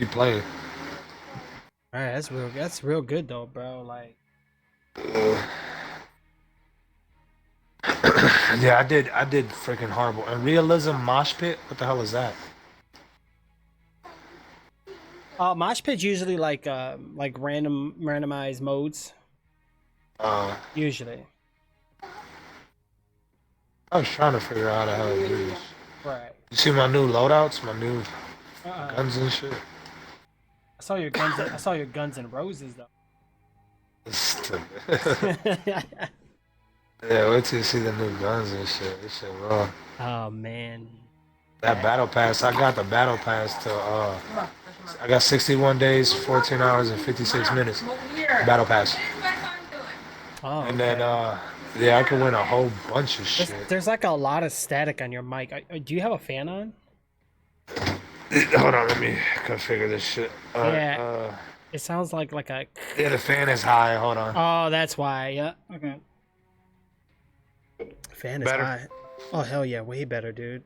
Keep playing. All right, that's real. That's real good though, bro. Like, Uh, yeah, I did freaking horrible. And realism mosh pit. What the hell is that? mosh pit's usually like randomized modes. Uh, Usually, I was trying to figure out how to do this. right? You see my new loadouts, my new Uh, guns and shit. I saw your guns. I saw your Guns and Roses though. Stupid. Yeah, wait till you see the new guns and shit. This shit raw. Oh man. That battle pass, I got the battle pass to I got 61 days, 14 hours, and 56 minutes. Battle pass. Oh, And then okay. yeah, I can win a whole bunch of There's shit. there's like a lot of static on your mic. Do you have a fan on? Hold on, let me configure this shit. Alright, Yeah, it sounds like a. yeah, the fan is high. Hold on. Oh, that's why. Yeah. Okay. Fan is Better. high. Oh hell yeah, way better, dude.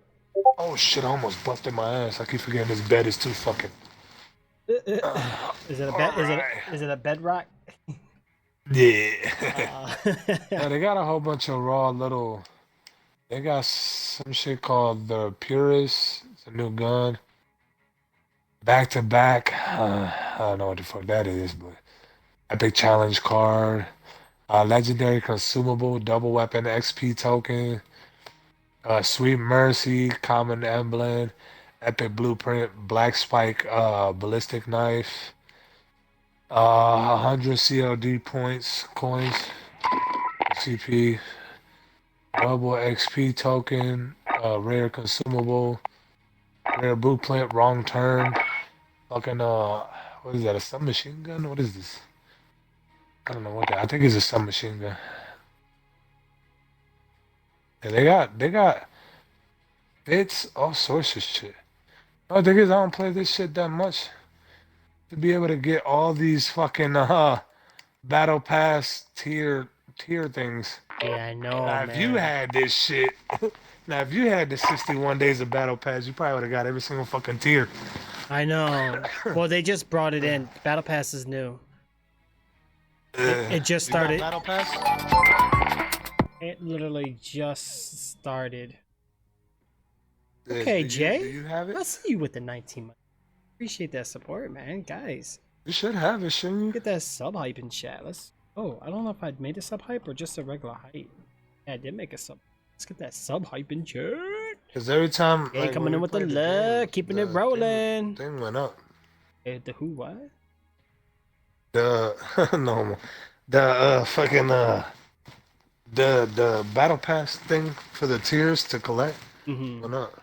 Oh shit, I almost busted my ass. I keep forgetting this bed is too fucking. Is it a bed? Alright. Is it a bedrock? Yeah. Uh, Yeah, they got a whole bunch of raw little. They got some shit called the Purist. It's a new gun. Back to back. I don't know what the fuck that is, but epic challenge card. Legendary consumable, double weapon XP token. Sweet Mercy, common emblem. Epic blueprint, black spike, ballistic knife. 100 CLD points, coins, CP. Double XP token, rare consumable, rare blueprint, wrong turn. Fucking what is that? A submachine gun? What is this? I don't know what that. I think it's a submachine gun. Yeah, they got bits, all sorts of shit. No, the thing is, I don't play this shit that much to be able to get all these fucking battle pass tier things. yeah, I know, Now, if you man. had this shit, now if you had the 61 days of battle pass, you probably would have got every single fucking tier. I know. Well, they just brought it in. Battle Pass is new. It just You got started. battle pass? It literally just started. Do Okay, you Jay. have it? I'll see you with the 19 months. Appreciate that support, man. Guys, You should have it, shouldn't you? get that sub hype in chat. Let's. Oh, I don't know if I made a sub hype or just a regular hype. Yeah, I did make a sub. Let's get that sub hype in chat. Because every time, Jay like when coming we in with the played the game, love, keeping it the rolling. thing went up. The who? What? The no, the fucking the battle pass thing for the tiers to collect Mm-hmm. went up.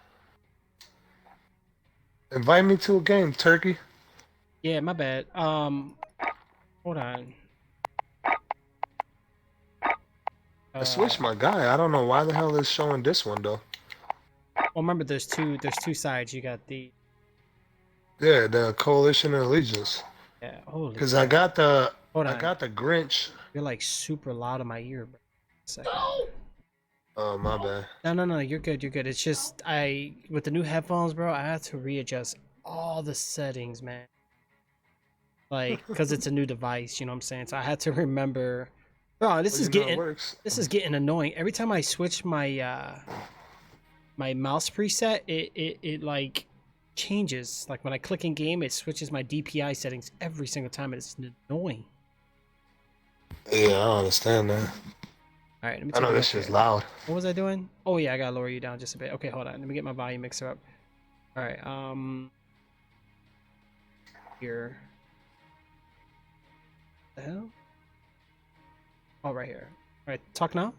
Invite me to a game, Turkey. Yeah, my bad. Hold on. I Uh, switched my guy. I don't know why the hell it's showing this one though. well, remember, there's two sides. You got the Yeah, the Coalition and Allegiance. yeah. Holy Cause crap! Hold I on. got the Grinch. You're like super loud in my ear, bro. Second. Oh my bad. No, no, no. You're good. You're good. It's just with the new headphones, bro. I had to readjust all the settings, man. Like, cause it's a new device. You know what I'm saying? So I had to remember. Bro, Well, you know it works. this is getting annoying. Every time I switch my my mouse preset, it like changes. Like when I click in game, it switches my DPI settings every single time. It's annoying. Yeah, I understand that. All right, let me I take a know this look shit's here. loud. What was I doing? Oh yeah, I gotta lower you down just a bit. Okay, hold on. Let me get my volume mixer up. All right, here. The hell? Oh, right here. All right, talk now.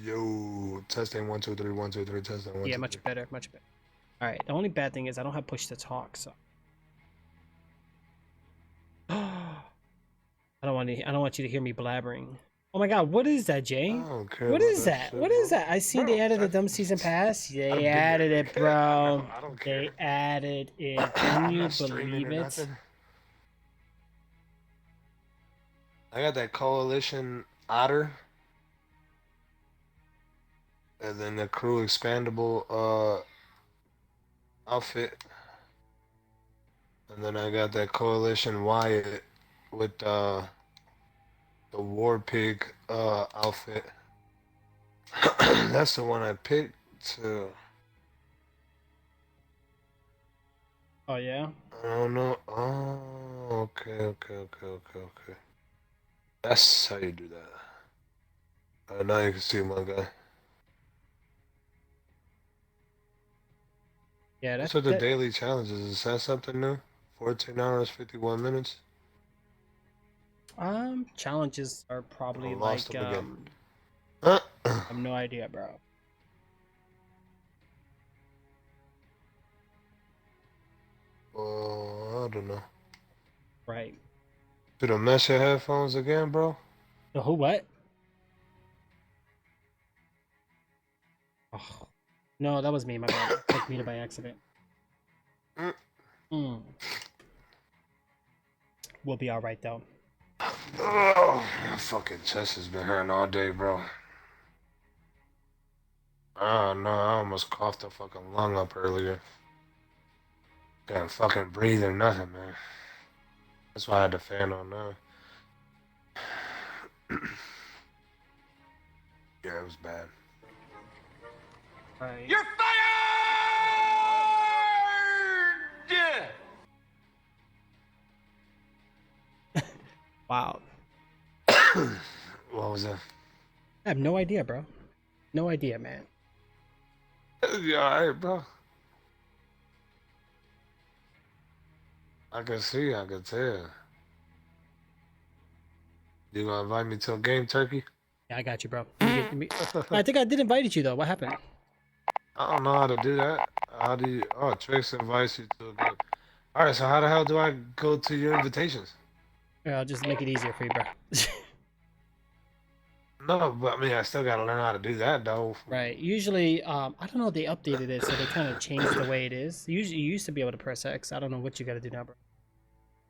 Yo, testing 1 2 3 1 2 3 testing one Yeah, two much three. better, much better. All right. The only bad thing is I don't have push to talk, so I don't want you to hear me blabbering. Oh my God, what is that, I Jay? don't care What about is that that? What shit, is bro. that? I seen they Bro, added a that, dumb season pass. They I've been added there. it, I know. bro. I don't They care. added it. Can I'm you not streaming believe or it? nothing. I got that Coalition Otter, and then the Crew Expandable outfit. And then I got that Coalition Wyatt with the War Pig outfit. That's the one I picked. Oh yeah. I don't know. Oh, okay. That's how you do that. Now you can see my guy. Yeah, What's with the that daily challenges? Is that something new? 14 hours, 51 minutes? challenges are I probably lost like them again. I have no idea, bro. Oh, I don't know. Right. Should I mess your headphones again, bro? The who what? Oh, no, that was me, my bad. Clicked muted by accident. Mm. Hmm. We'll be all right though. Oh, my fucking chest has been hurting all day, bro. Oh no, I almost coughed a fucking lung up earlier. Can't fucking breathe or nothing, man. That's why I had the fan on now. Yeah, it was bad. Right. You're fired! Wow. What was that? I have no idea, bro. No idea, man. You alright, bro? I can see, I can tell. You gonna invite me to a game, Turkey? Yeah, I got you, bro. I think I did invite you though. What happened? I don't know how to do that. How do you? Oh, Trix invites you to a game. All right, so how the hell do I go to your invitations? Yeah, I'll just make it easier for you, bro. No, but I mean, I still gotta learn how to do that, though. Right. Usually, I don't know. They updated it, so they kind of changed the way it is. Usually, you used to be able to press X. I don't know what you got to do now, bro.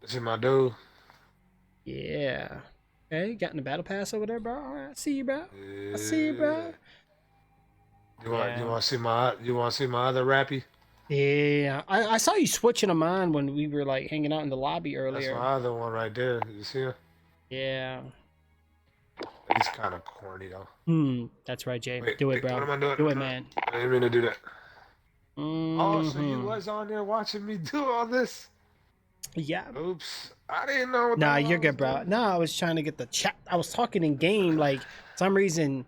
See my dude. Yeah. Okay, got in the battle pass over there, bro. All right, I see you, bro. I see you, Yeah. bro. You Yeah. want to see my other rappy? Yeah. I saw you switching them on when we were like hanging out in the lobby That's earlier. my other one right there. You see him? Yeah. He's kind of corny though. That's right, Jay. Wait, Do it, wait, what bro. am I doing? Do it, man. I didn't mean to do that. Oh, so you Mm-hmm. was on there watching me do all this? Yeah. Oops, I didn't know what the Nah, hell I you're was good, bro. doing. Nah, I was trying to get the chat. I was talking in game. Like some reason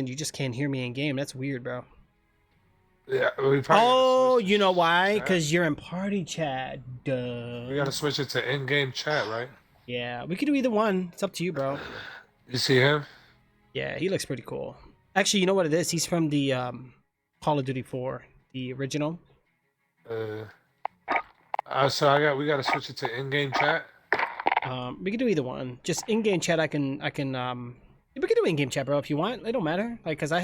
you just can't hear me in game. That's weird, bro. Yeah, we probably gotta Oh, switch you know why? chat. Because you're in party chat. We Duh. gotta switch it to in-game chat, right? Yeah, we could do either one. It's up to you, bro. You see him? Yeah, he looks pretty cool. Actually, you know what it is? He's from the Call of Duty 4, the original. Uh, so we gotta switch it to in-game chat. We could do either one. Just in-game chat. We could do in-game chat, bro, if you want. It don't matter. Like, cause I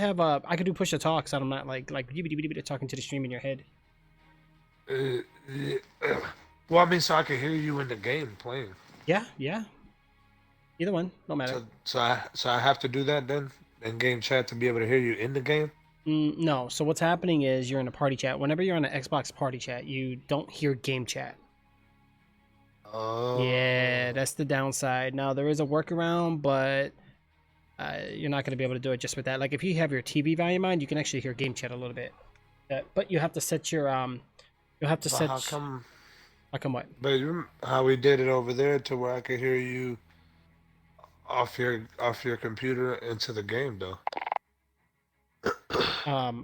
could do push to talk, so I'm not like talking to the stream in your head. Yeah. Well, I mean, so I can hear you in the game playing. Yeah, yeah. Either one, no matter. So I have to do that then in-game chat to be able to hear you in the game. No. So what's happening is you're in a party chat. Whenever you're on an Xbox party chat, you don't hear game chat. Oh. Yeah, that's the downside. Now there is a workaround, but you're not going to be able to do it just with that. Like if you have your TV volume on, you can actually hear game chat a little bit. But you have to set your you'll have to But set. how come? How come what? But you remember how we did it over there to where I could hear you off your computer into the game though.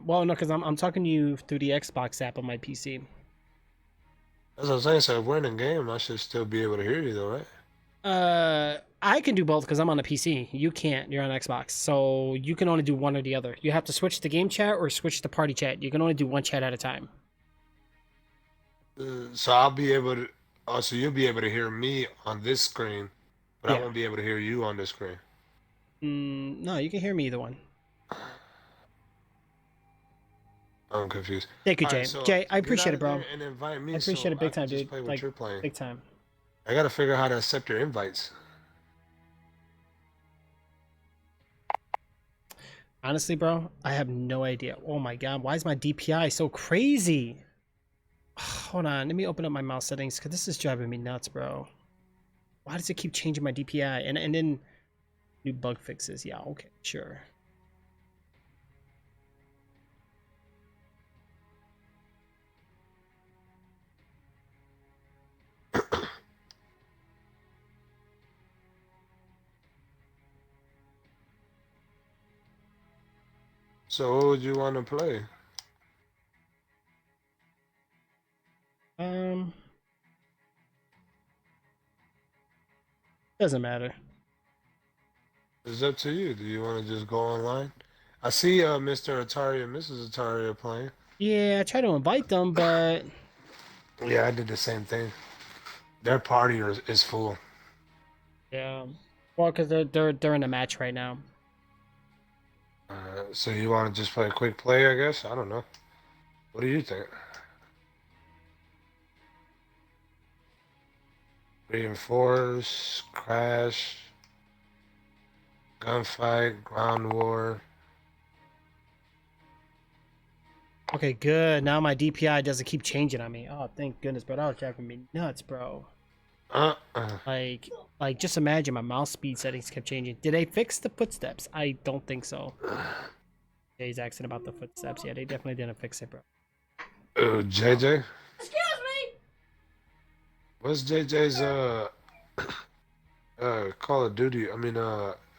Well, no, because I'm talking to you through the Xbox app on my PC. That's what I'm saying. So if we're in the game, I should still be able to hear you though, right? I can do both because I'm on a PC. You can't. You're on Xbox, so you can only do one or the other. You have to switch to game chat or switch to party chat. You can only do one chat at a time. So I'll be able to. Oh, so you'll be able to hear me on this screen, but I Yeah. won't be able to hear you on this screen. No, you can hear me either one. I'm confused. Thank you, All Jay. right, so Jay, I get appreciate out it, of bro. there and invite me I appreciate so it I big can time, just dude. play what Like you're playing. big time. I gotta figure out how to accept your invites. Honestly, bro, I have no idea. Oh my god, why is my DPI so crazy? Hold on, let me open up my mouse settings because this is driving me nuts, bro. Why does it keep changing my DPI? And then new bug fixes. Yeah, okay, sure. So what would you want to play? Doesn't matter. It's up to you. Do you want to just go online? I see Mr. Atari and Mrs. Atari are playing. Yeah, I try to invite them, but Yeah, I did the same thing. Their party is full. yeah, well, because they're in a match right now. So you want to just play a quick play, I guess? I don't know. What do you think? Reinforce, crash, gunfight, ground war. Okay, good. Now my DPI doesn't keep changing on me. Oh, thank goodness, bro. That was driving me nuts, bro. Like, just imagine my mouse speed settings kept changing. Did they fix the footsteps? I don't think so. Yeah, he's asking about the footsteps. Yeah, they definitely didn't fix it, bro. JJ? Excuse me. What's JJ's Call of Duty? I mean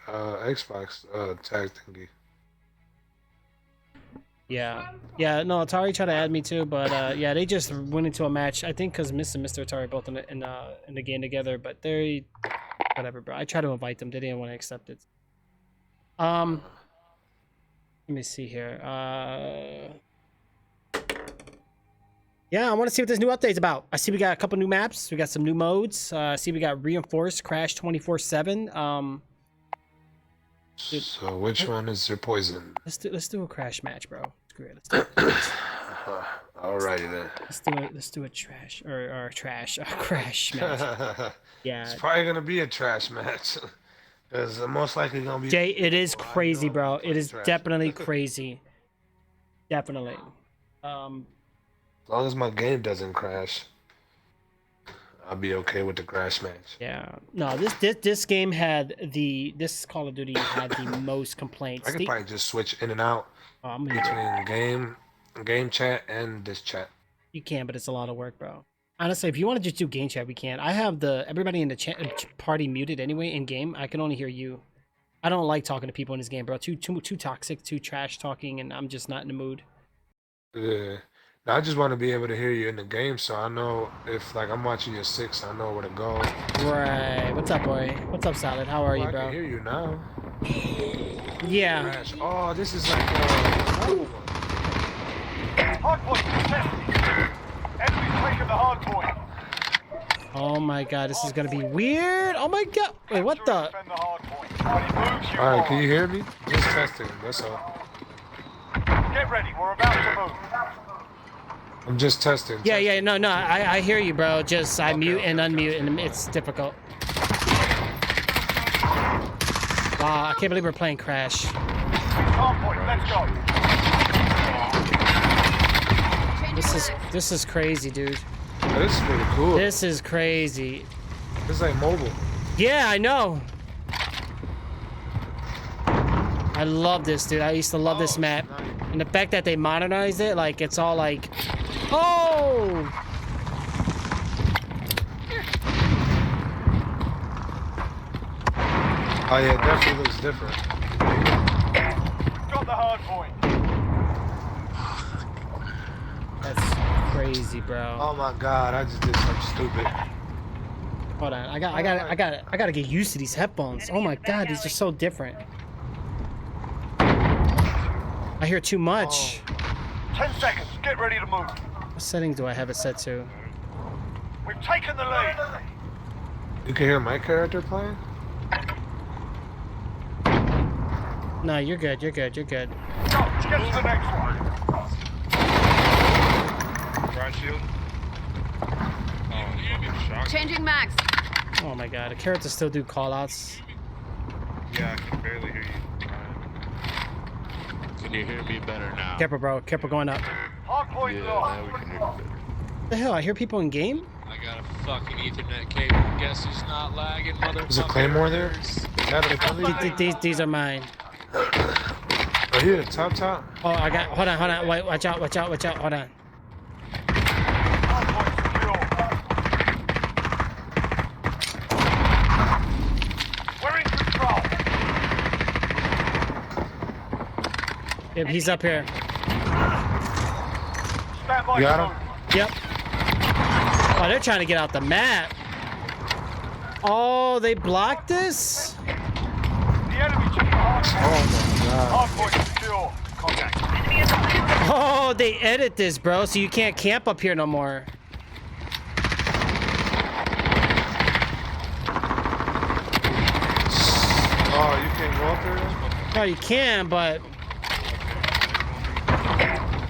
Xbox tag thingy. Yeah, no, Atari tried to add me too, but yeah, they just went into a match. I think because Miss and Mr. Atari both in the game together, but they whatever, bro. I tried to invite them, they didn't want to accept it. Let me see here. Yeah, I want to see what this new update's about. I see we got a couple new maps. We got some new modes. I see we got reinforced crash 24/7. So which one is your poison? Let's do a crash match, bro. Screw it. Let's do it. Alrighty then. Let's do a trash or trash a crash match. Yeah. It's probably gonna be a trash match. Because most likely gonna be Jay, it is crazy, bro. It is trash. definitely crazy. Definitely. As long as my game doesn't crash, I'll be okay with the crash match. Yeah. No, this game had this Call of Duty had the most complaints. I could probably just switch in and out between game chat and this chat. You can, but it's a lot of work, bro. Honestly, if you want to just do game chat, we can. I have everybody in the party muted anyway in game. I can only hear you. I don't like talking to people in this game, bro. Too toxic, too trash talking, and I'm just not in the mood. Yeah. Now, I just want to be able to hear you in the game, so I know if like I'm watching your 6, I know where to go. Right. What's up, boy? What's up, Salad? How are you, bro? I can hear you now. Yeah. Crash. Oh, this is like Hardpoint contested. Enemy's taken the hardpoint. Oh my god, this is gonna be weird. Oh my god. Wait, what the? Defend the hardpoint. When he moves, you Alright, can fire. you hear me? Just testing, that's all. Get ready, we're about to move. I'm just testing. Yeah, no, I hear you, bro. Just I mute and unmute, and it's difficult. Wow, I can't believe we're playing Crash. Hardpoint, let's go. This is crazy, dude. Oh, this is pretty cool. This is crazy. It's like mobile. Yeah, I know. I love this, dude. I used to love this map. And the fact that they modernized it, like, it's all like... Oh! Oh yeah, it definitely looks different. Got the hardpoint. That's crazy, bro. Oh my god, I just did something stupid. Hold on. I gotta get used to these headphones. Oh my god, these are so different. I hear too much. 10 seconds, get ready to move. What settings do I have it set to? We've taken the lead. You can hear my character playing? No, you're good. You're good. You're good. Go, let's get to the next one. Right shield. Changing max. Oh my god, the characters still do callouts. Yeah, I can barely hear you. Can you hear me better now? Careful, bro. Careful going up. Hardpoint Yeah, lost. now we can hear you better. The hell? I hear people in game. I got a fucking Ethernet cable. Guess who's not lagging, motherfucker? There's a claymore there. Is that a Philly? These are mine. Right here, top. Oh, I got. Hold on. Wait, watch out. Hold on. Hardpoint secure. We're in control. Yep, he's up here. Stand by. You got to him? move. Yep. Oh, they're trying to get out the map. Oh, they blocked this? The enemy took the hardpoint. Oh my god. Hardpoint secure. Contact. Oh, they edit this, bro, so you can't camp up here no more. Oh, you can't go up there? No, you can, but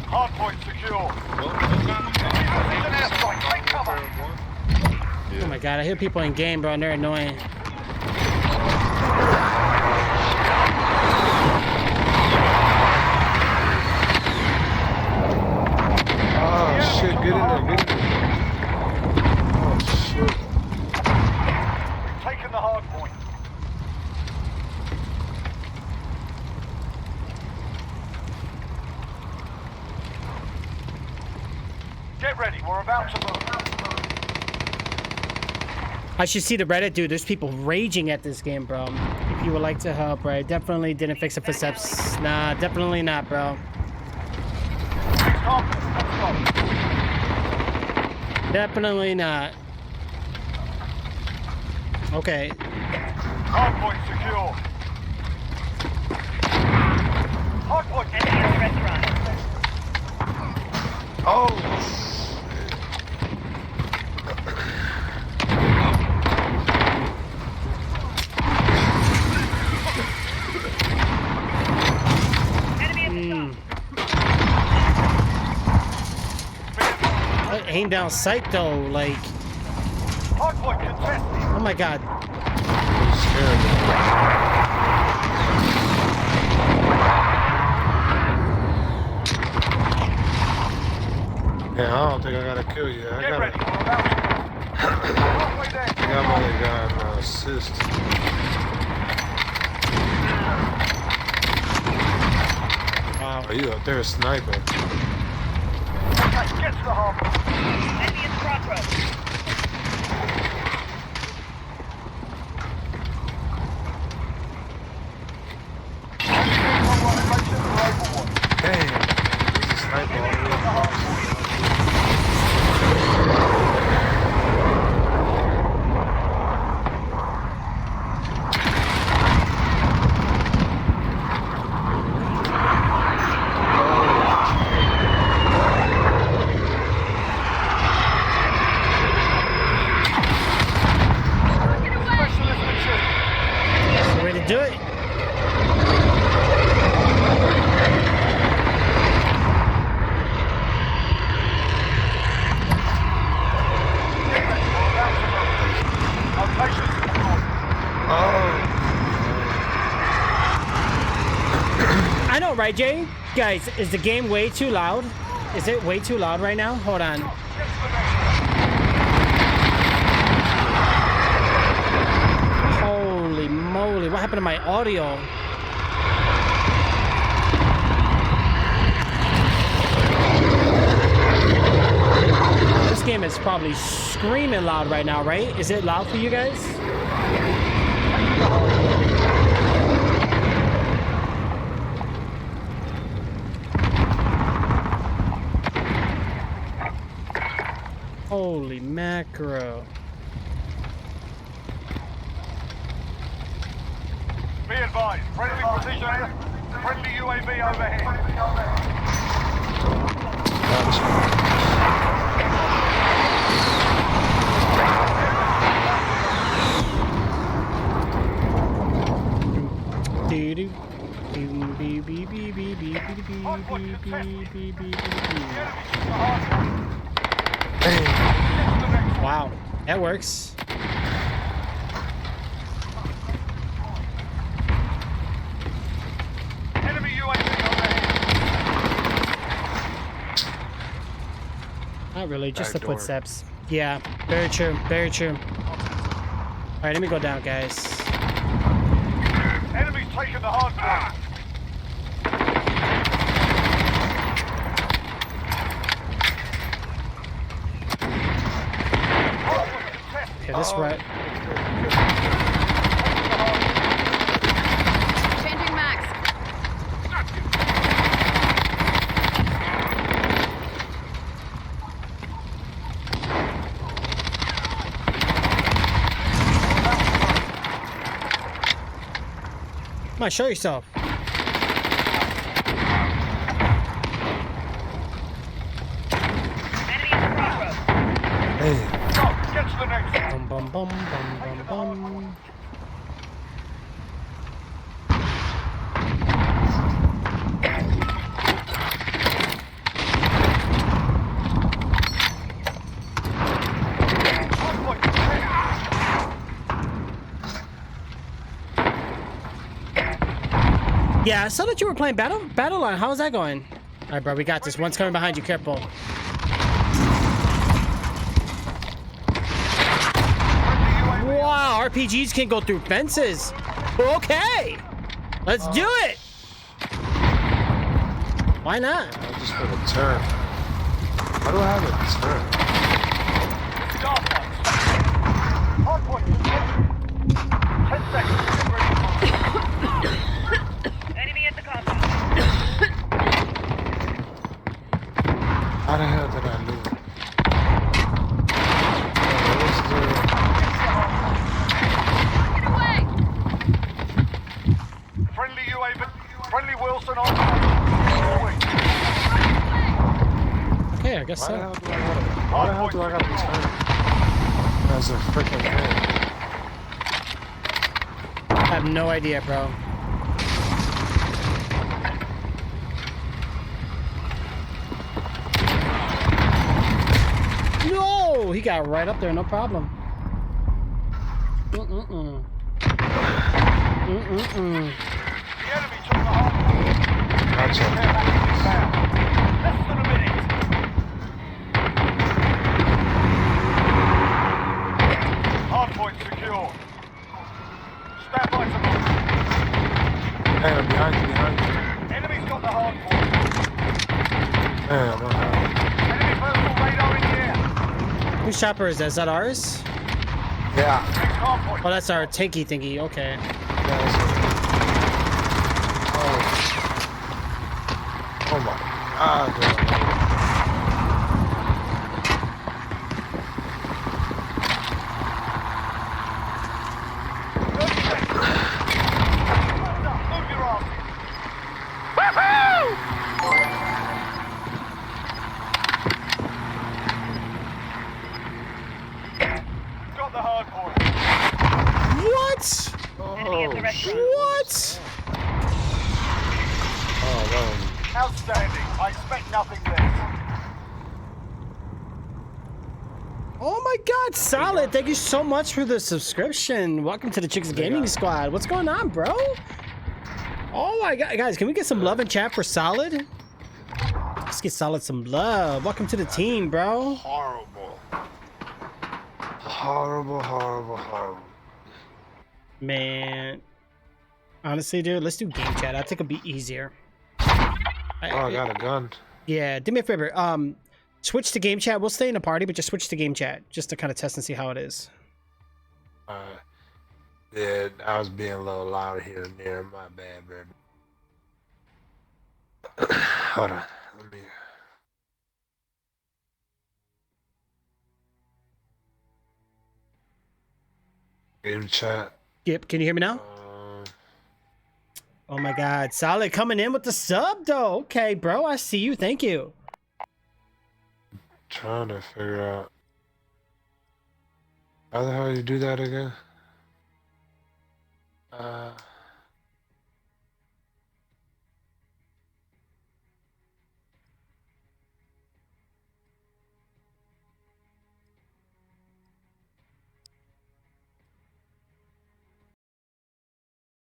Hardpoint secure. It's an airstrike. Take cover. oh my god, I hear people in game, bro, and they're annoying. Oh shit, get in there. Oh shit. We've taken the hardpoint. Get ready. We're about to move. I should see the Reddit, dude. There's people raging at this game, bro. If you would like to help, right? Definitely didn't fix the footsteps. Nah, definitely not, bro. Stop. Stop. Definitely not. Okay. Hardpoint secure. Hardpoint. Oh. Aim down sight though, like, Hardpoint contested. oh my god. Yeah, I don't think I gotta kill you. I Get gotta. ready. We're about to move. Halfway there. I think I've only got an assist. Wow. Are you up there sniping? Okay, get to the hardpoint. Enemy at the crossroads. Damn. There's a sniper already. Way to do it. I know, right, Jay? Guys, is the game way too loud? Is it way too loud right now? Hold on. Holy moly, what happened to my audio? This game is probably screaming loud right now, right? Is it loud for you guys? Holy macro. Be advised, friendly precision, friendly UAV overhead. Doo-doo. Wow, that works. Enemy UAV overhead. That Not really, just the Back door. footsteps. Yeah, very true, very true. Alright, let me go down, guys. Enemy's taken the hard point. Okay, this right. Changing max. Come on, show yourself. Enemy at the crossroads. Hey, Go, get to the next one. Bum bum bum bum bum bum. Hard point contested. Yeah, I saw that you were playing battle line. How's that going? All right, bro, we got this. One's coming behind you. Careful. Wow, RPGs can go through fences. Okay, let's do it. Why not? I just put a turn. Why do I have a turn? Starfight. Hard point contested. 10 seconds. Enemy at the compound. How the hell did I lose? Get away! Friendly UAV. Friendly Wilson on. Okay, I guess Why the so. hell do I got to turn? As a freaking thing. I have no idea, bro. No, he got right up there, no problem. Mm-mm-mm. Mm-mm-mm. The enemy took the hard point. Gotcha. Less than a minute. Hard point secure. Stand by to move. Hey, I'm behind you. Enemy's got the hard point. Hey, I'm behind. Enemy personal radar in the air. Whose chopper is that? Is that ours? Yeah. Next hard point. Oh, that's our tanky thingy. Okay. Oh my god, bro. Move your arms. Got the hard point. What? Enemy at the restaurant. What? Oh, no. Outstanding. I expect nothing less. Oh my god, Solid. Thank you so much for the subscription. Welcome to the Chicks Gaming Squad. What's going on, bro? Oh my god, guys, can we get some love in chat for Solid? Let's get Solid some love. Welcome to the team, bro. Horrible. Man. Honestly, dude, let's do game chat. I think it'll be easier. Oh, I got a gun. Yeah, do me a favor. Switch to game chat. We'll stay in a party, but just switch to game chat just to kind of test and see how it is. Yeah, I was being a little loud here and there. My bad, baby. Hold on. Let me. Game chat. Yep, can you hear me now? Oh my god, Solid coming in with the sub though. Okay, bro, I see you. Thank you. Trying to figure out how the hell you do that again.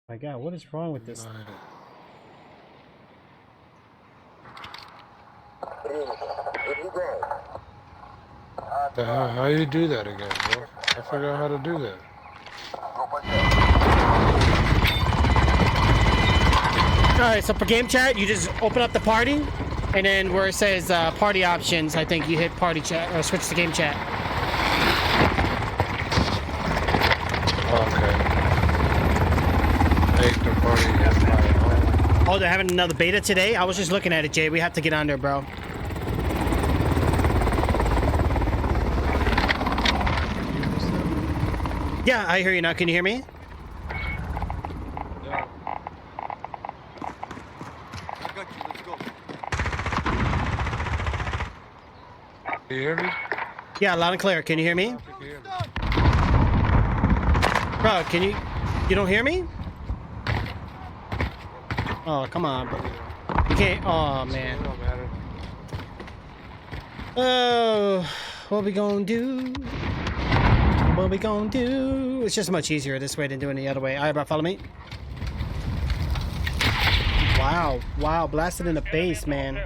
My god, what is wrong with this? How you do that again, bro? I forgot how to do that. Alright, so for game chat, you just open up the party, and then where it says party options, I think you hit party chat, or switch to game chat. Okay. Make the party as my own. Oh, they're having another beta today? I was just looking at it, Jay. We have to get on there, bro. Yeah, I hear you now. Can you hear me? Can you hear me? Yeah, loud and clear. Can you hear me? Bro, can you... You don't hear me? Oh, come on, bro. You can't... Oh, man. It don't matter. Oh, what we gonna do? What we gonna do? It's just much easier this way than doing it the other way. All right, bro, follow me. Wow, wow, blasted in the face, man.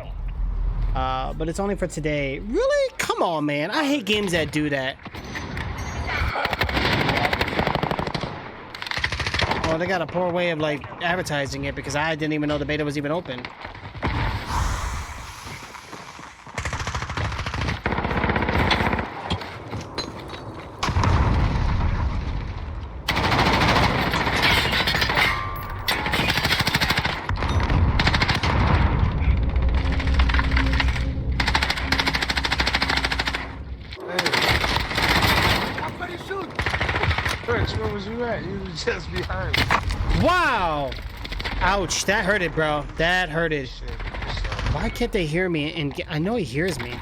But it's only for today. Really? Come on, man. I hate games that do that. Well, they got a poor way of, like, advertising it because I didn't even know the beta was even open. Where was you at? You was just behind me. Wow! Ouch, that hurted, bro. That hurted. Shit. Why can't they hear me? And I know he hears me.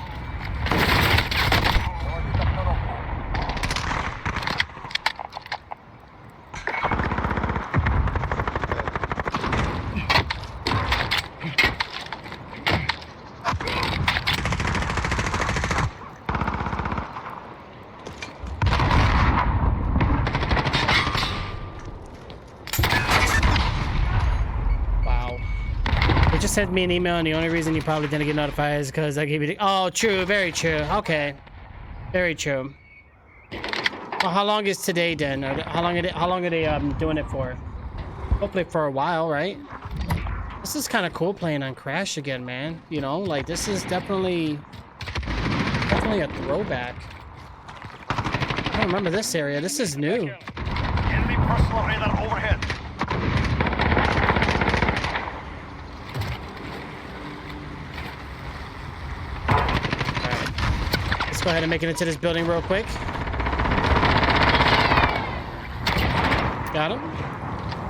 Sent me an email, and the only reason you probably didn't get notified is because I gave you the... Oh, true. Very true. Okay. Very true. Well, how long is today, then? Or how long are they doing it for? Hopefully for a while, right? This is kind of cool playing on Crash again, man. You know, like, this is definitely a throwback. I don't remember this area. This is new. Enemy personal radar overhead. Go ahead and make it into this building real quick. Got him.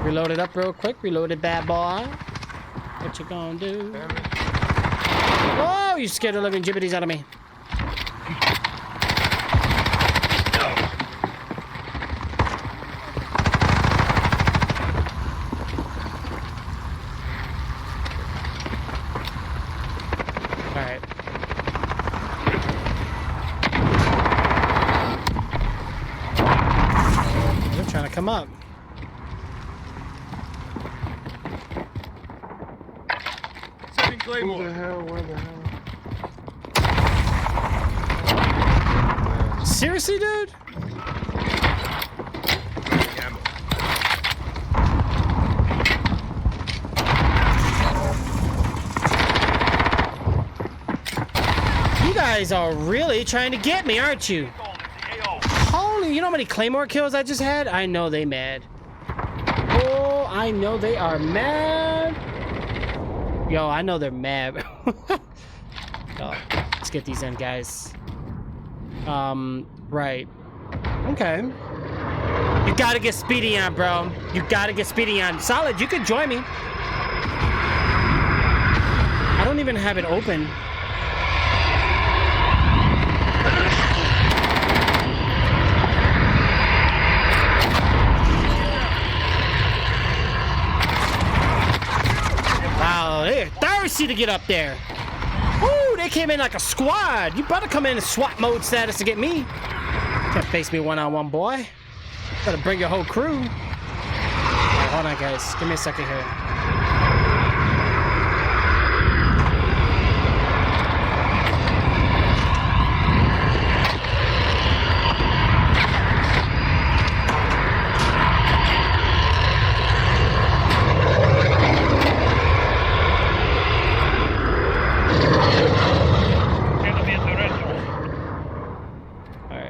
Reload it up real quick. Reload it, bad boy. What you gonna do? Oh, you scared the living jibbities out of me. Come up. Who the hell? Where the hell? Seriously, dude? You guys are really trying to get me, aren't you? Holy, you know how many Claymore kills I just had? I know they mad. Oh, I know they are mad. Yo, I know they're mad. Yo, let's get these in, guys. Right. Okay. You gotta get Speedy on, bro. You gotta get Speedy on. Solid, you can join me. I don't even have it open. They're thirsty to get up there. Woo, they came in like a squad. You better come in SWAT mode status to get me. Can't face me one-on-one, boy. Better bring your whole crew. Right, hold on, guys. Give me a second here.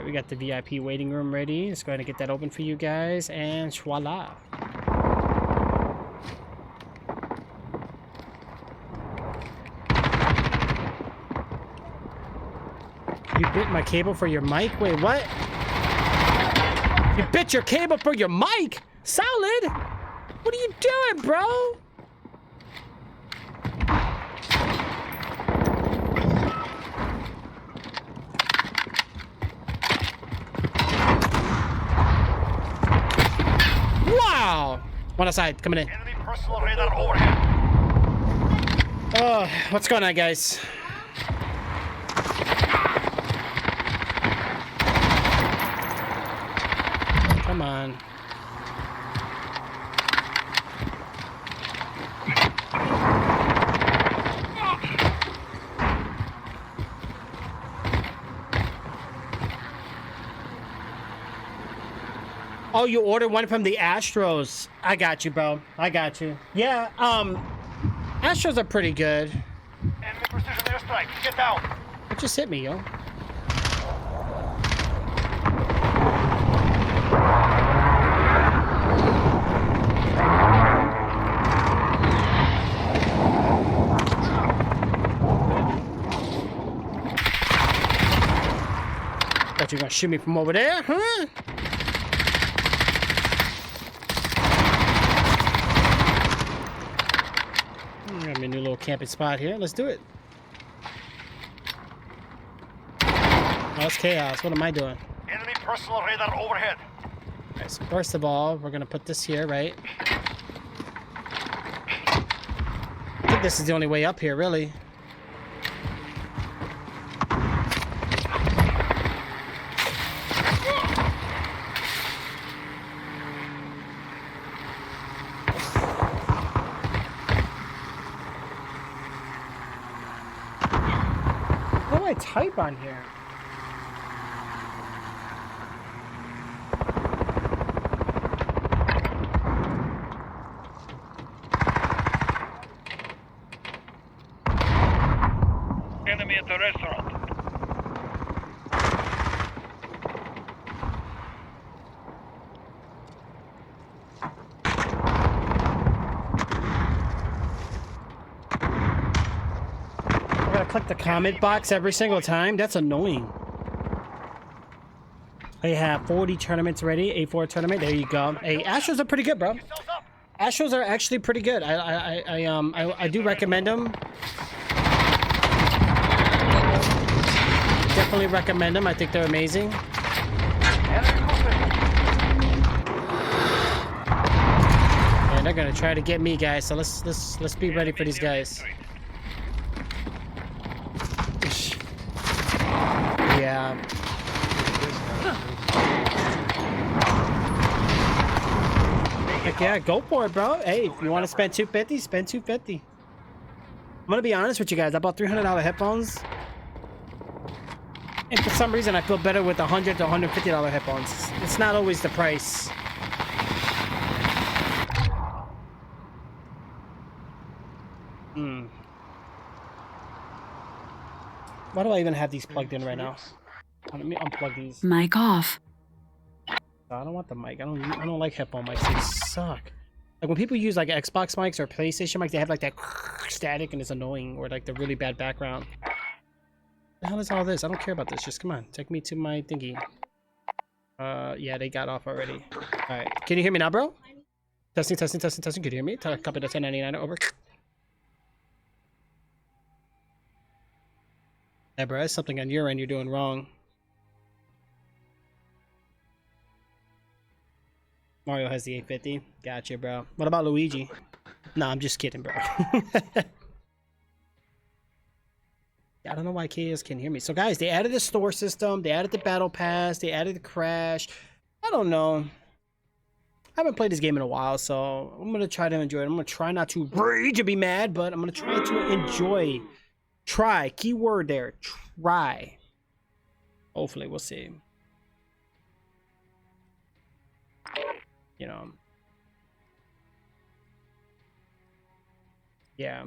we got the VIP waiting room ready. Let's go ahead and get that open for you guys, and voila. You bit my cable for your mic? Wait, what? You bit your cable for your mic? Solid? What are you doing, bro? Wow! One aside, coming in. Enemy personal radar overhead. Oh, what's going on, guys? Come on. Oh, you ordered one from the Astros. I got you, bro. I got you. Yeah, Astros are pretty good. Enemy precision airstrike. Get down. It just hit me, yo. Thought you were gonna shoot me from over there, huh? Got me a new little camping spot here. Let's do it. Oh, it's chaos. What am I doing? Enemy personal radar overhead. Alright, so first of all, we're gonna put this here, right? I think this is the only way up here, really. How do I type on here? Enemy at the restaurant. I gotta click the comment box every single time. That's annoying. I have 40 tournaments ready. A4 tournament. There you go. Hey, Astros are pretty good, bro. Astros are actually pretty good. I do recommend them. Definitely recommend them. I think they're amazing. And they're gonna try to get me, guys. So let's be ready for these guys. Yeah. Heck yeah, go for it, bro. Hey, if you want to spend $250, spend $250. I'm gonna be honest with you guys. I bought $300 headphones, and for some reason, I feel better with $100 to $150 headphones. It's not always the price. Why do I even have these plugged in right now? Let me unplug these. Mic off. I don't want the mic. I don't like headphone mics. They suck. Like when people use like Xbox mics or PlayStation mics, they have like that static and it's annoying, or like the really bad background. The hell is all this? I don't care about this. Just come on, take me to my thingy. Yeah, they got off already. All right, can you hear me now, bro? Testing, testing, testing, testing. Can you hear me? Copy the 1099 over. Yeah, bro, that's something on your end you're doing wrong. Mario has the 850. Gotcha, bro. What about Luigi? No, I'm just kidding, bro. I don't know why KS can't hear me. So, guys, they added the store system. They added the battle pass. They added the crash. I don't know. I haven't played this game in a while, so I'm going to try to enjoy it. I'm going to try not to rage and be mad, but I'm going to try to enjoy. Try. Key word there. Try. Hopefully, we'll see. You know. Yeah.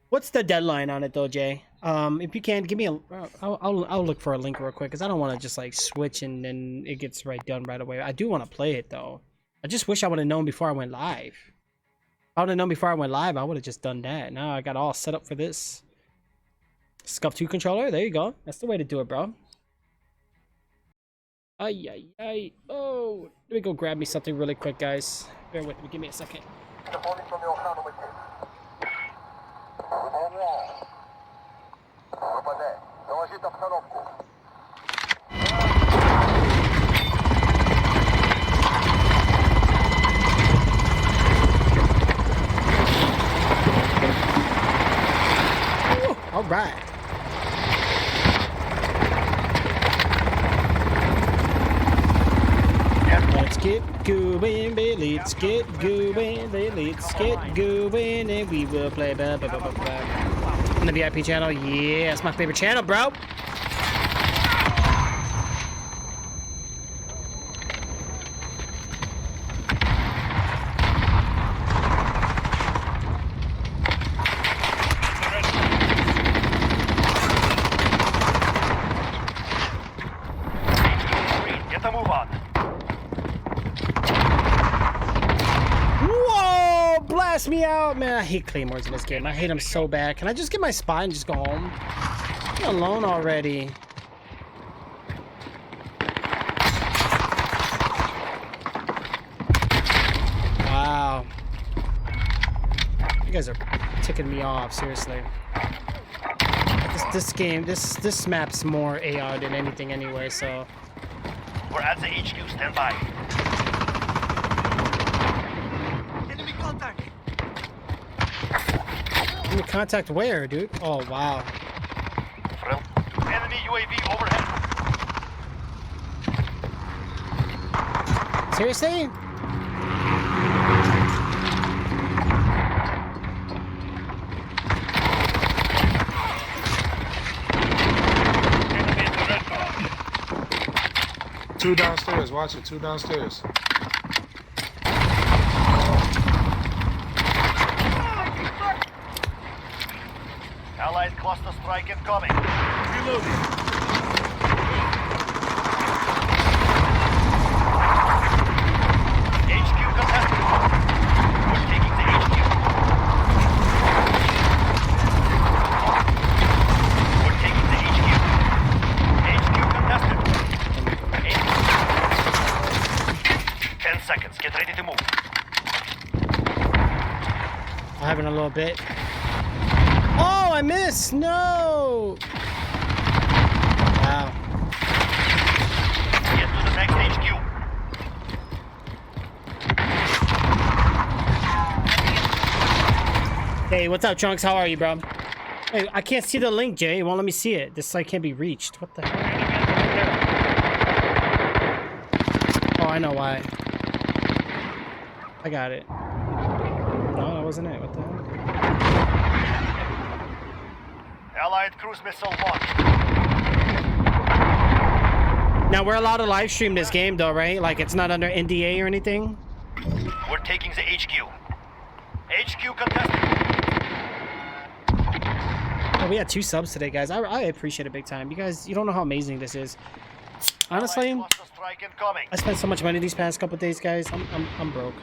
What's the deadline on it though, Jay? If you can, give me a. I'll look for a link real quick because I don't want to just like switch and then it gets done right away. I do want to play it though. I just wish I would have known before I went live. If I would have known before I went live, I would have just done that. Now I got all set up for this. Scuff 2 controller. There you go. That's the way to do it, bro. Ay, ay, ay. Oh, let me go grab me something really quick, guys. Bear with me. Give me a second. Ooh, all right. Let's get going, baby. Let's get going, baby. Let's get going, and we will play. Blah, blah, blah, blah, blah. On the VIP channel, yeah, it's my favorite channel, bro. Get the move on. Whoa! Blast me out, man. I hate claymores in this game. I hate them so bad. Can I just get my spy and just go home? Leave me alone already. Wow. You guys are ticking me off, seriously. This game, this map's more AR than anything anyway, so. We're at the HQ. Stand by. Enemy contact. Enemy contact where, dude? Oh, wow. Enemy UAV overhead. Seriously? Enemy in the red box. 2 downstairs. Watch it. 2 downstairs. Allied cluster strike incoming. Reloading. HQ contested. We're taking the HQ. We're taking the HQ. HQ contested. 10 seconds. Get ready to move. I'm having a little bit. Oh, I missed! No! Wow. Get to the next HQ. Hey, what's up, Trunks? How are you, bro? Hey, I can't see the link, Jay. It won't let me see it. This site can't be reached. What the hell? Oh, I know why. I got it. No, that wasn't it. What the hell? Allied cruise missile launched. Now, we're allowed to live stream this game, though, right? Like, it's not under NDA or anything? We're taking the HQ. HQ contested. Oh, we had 2 subs today, guys. I appreciate it big time. You guys, you don't know how amazing this is. Honestly, Allied cluster strike incoming. I spent so much money these past couple days, guys. I'm broke.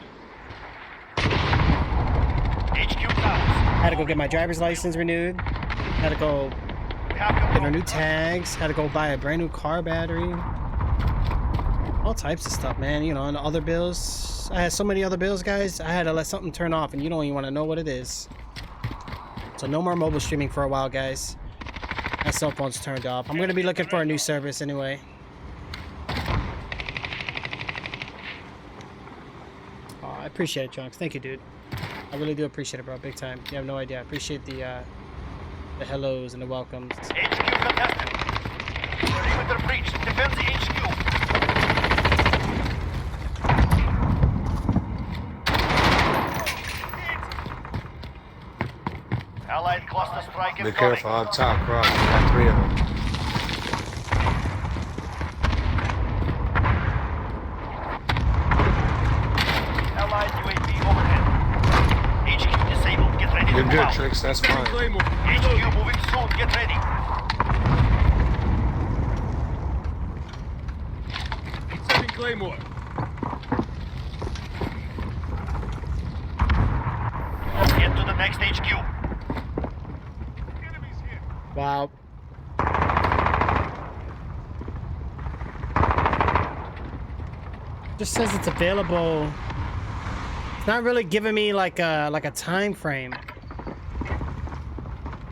HQ counts. Had to go get my driver's license renewed. Had to go We have get our control. new tags. Had to go buy a brand new car battery. All types of stuff, man. You know, and other bills. I had so many other bills, guys. I had to let something turn off, and you don't even want to know what it is. So no more mobile streaming for a while, guys. My cell phone's turned off. I'm gonna be looking for a new service anyway. Oh, I appreciate it, Trunks. Thank you, dude. I really do appreciate it, bro. Big time. You have no idea. I appreciate the hellos and the welcomes. HQ contested. Perimeter breach. Defend the HQ. Allied cluster strike Be incoming. careful up top, Cross. Got 3 of them. Allied UAV overhead. HQ disabled. Get ready to Give You're good, Tricks. That's fine. HQ moving soon. Get ready. Sending Claymore. Get to the next HQ. Wow. Just says it's available. It's not really giving me like a time frame.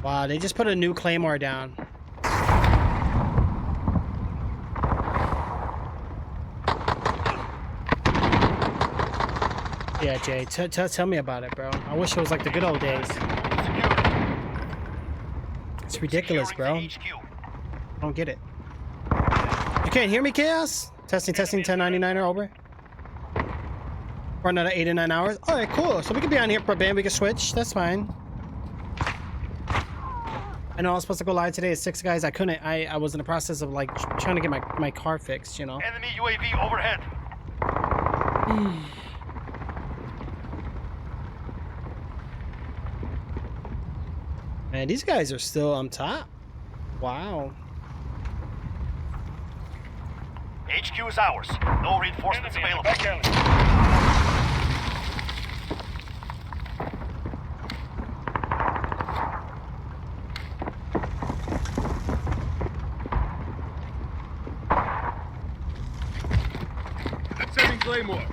Wow, they just put a new claymore down. Yeah, Jay, tell me about it, bro. I wish it was like the good old days. It's ridiculous, bro. I don't get it. You can't hear me, Chaos? Testing, 1099er, over. For another 8 to 9 hours. All right, cool. So we could be on here for a band. We can switch. That's fine. I know I was supposed to go live today at 6, guys. I couldn't. I was in the process of like trying to get my car fixed, you know. Enemy UAV overhead. Man, these guys are still on top. Wow. HQ is ours. No reinforcements available. Sending Claymore.